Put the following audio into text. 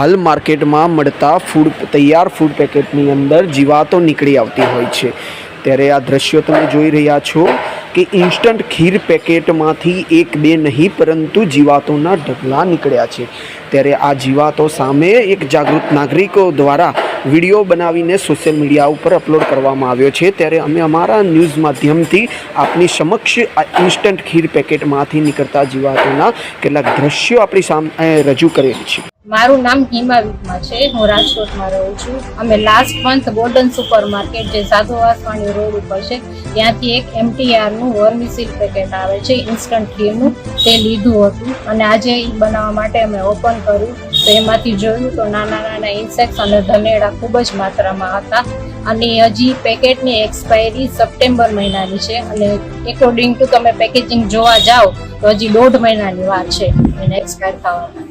હાલ માર્કેટમાં મળતા તૈયાર ફૂડ પેકેટની અંદર જીવાતો નીકળી આવતી હોય છે। ત્યારે આ દ્રશ્યો તમે જોઈ રહ્યા છો કે ઇન્સ્ટન્ટ ખીર પેકેટમાંથી એક બે નહીં પરંતુ જીવાતોના ઢગલા નીકળ્યા છે। ત્યારે આ જીવાતો સામે એક જાગૃત નાગરિકો દ્વારા વિડીયો બનાવીને સોશિયલ મીડિયા ઉપર અપલોડ કરવામાં આવ્યો છે। ત્યારે અમે અમારા ન્યૂઝ માધ્યમથી આપની સમક્ષ આ ઇન્સ્ટન્ટ ખીર પેકેટમાંથી નીકળતા જીવાતોના કેટલાક દ્રશ્યો આપણી સામે રજૂ કરેલ છે। મારું નામ હિમા વિકમા છે, હું રાજકોટમાં રહું છું। અમે last month golden super market જે સાધુ વાસવાણી રોડ ઉપર છે ત્યાંથી એક MTR નું વર્મિસિલ પેકેટ આવે છે ઇન્સ્ટન્ટ ખીરનું, તે લીધું હતું અને આજે એ બનાવવા માટે અમે ઓપન કર્યું તો એમાંથી જોયું તો નાના નાના ઇન્સેક્ટ્સ અને ધનેડા ખૂબ જ માત્રામાં હતા અને હજી પેકેટની એક્સપાયરી સપ્ટેમ્બર મહિનાની છે અને એકોર્ડિંગ ટુ તમે પેકેજિંગ જોવા જાઓ તો હજી 1.5 મહિનાની વાર છે એને એક્સપાયર થવામાં।